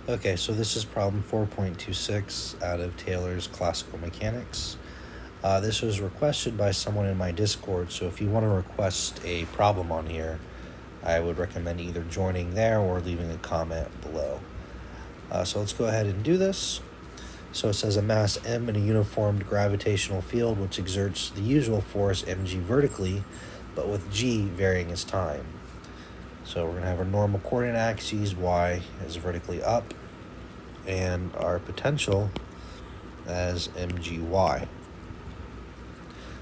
Okay, so this is problem 4.26 out of Taylor's Classical Mechanics. This was requested by someone in my Discord, so if you want to request a problem on here, I would recommend either joining there or leaving a comment below. So let's go ahead and do this. So it says a mass m in a uniformed gravitational field which exerts the usual force mg vertically, but with g varying as time. So we're going to have our normal coordinate axes, y is vertically up, and our potential as mgy.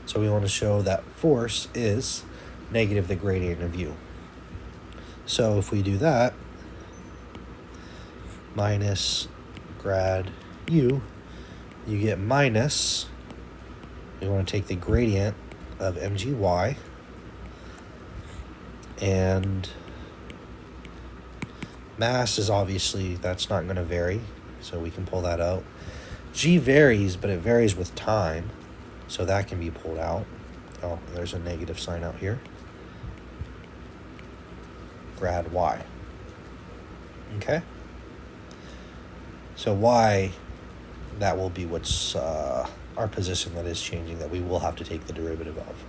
So we want to show that force is negative the gradient of u. So if we do that, minus grad u, you get minus, we want to take the gradient of mgy, and mass is obviously, that's not going to vary, so we can pull that out. G varies, but it varies with time, so that can be pulled out. Oh, there's a negative sign out here. Grad y. Okay? So y, that will be what's our position that is changing, that we will have to take the derivative of.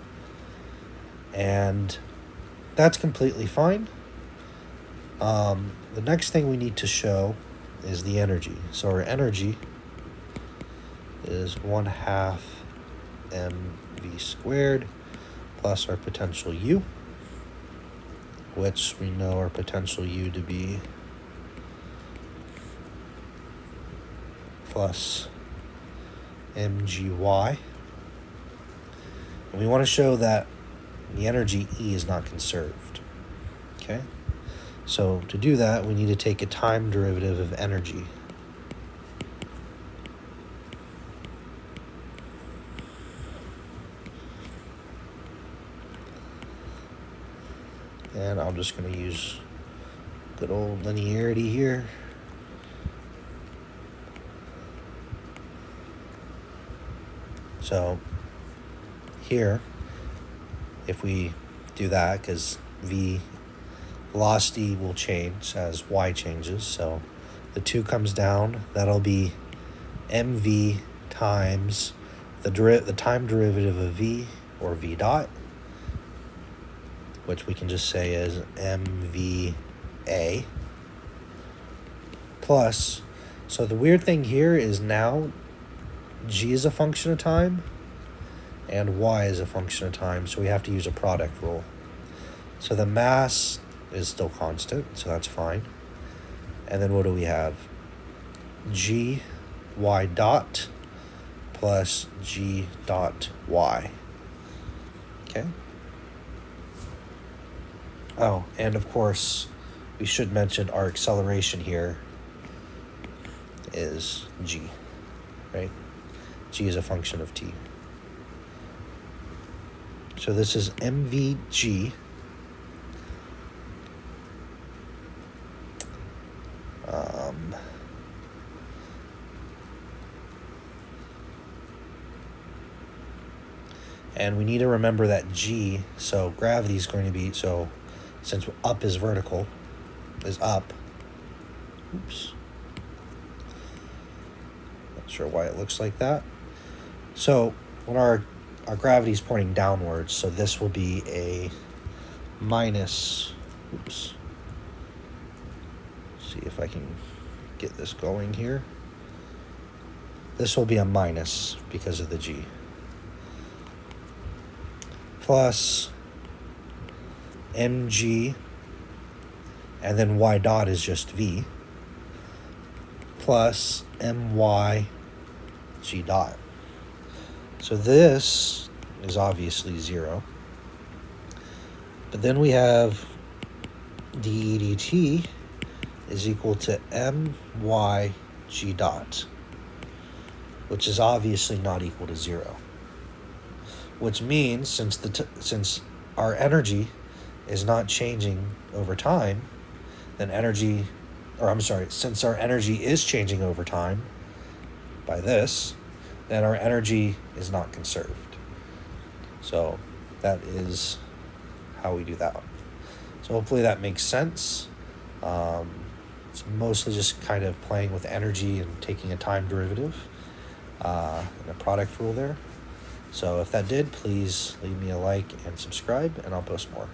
And that's completely fine. The next thing we need to show is the energy. So our energy is 1/2 mv squared plus our potential u, which we know our potential u to be plus mgy. And we want to show that the energy E is not conserved. Okay? So to do that, we need to take a time derivative of energy. And I'm just going to use good old linearity here. So here, if we do that, because velocity will change as y changes, so the 2 comes down, that'll be mv times the time derivative of v, or v dot, which we can just say is mva, plus, so the weird thing here is now g is a function of time and y is a function of time, so we have to use a product rule. So the mass is still constant, so that's fine. And then what do we have? G y dot plus g dot y. Okay? Oh, and of course, we should mention our acceleration here is g, right? G is a function of t. So this is mvg and we need to remember that g, so gravity is going to be, so since up is vertical, is up. Oops. Not sure why it looks like that. So when our gravity is pointing downwards, so this will be a minus, oops. Let's see if I can get this going here. This will be a minus because of the g. Plus mg, and then y dot is just v, plus my g dot. So this is obviously 0. But then we have d dt is equal to my g dot, which is obviously not equal to 0. Which means since our energy is not changing over time, then since our energy is changing over time by this, then our energy is not conserved. So that is how we do that one. So hopefully that makes sense. And then we have our potential, which is 1/2 mv squared plus 2 pi r squared. So this is 1/2 mv squared plus 2 pi r squared. So hopefully that makes sense. It's mostly just kind of playing with energy and taking a time derivative and a product rule there. So if that did, please leave me a like and subscribe, and I'll post more.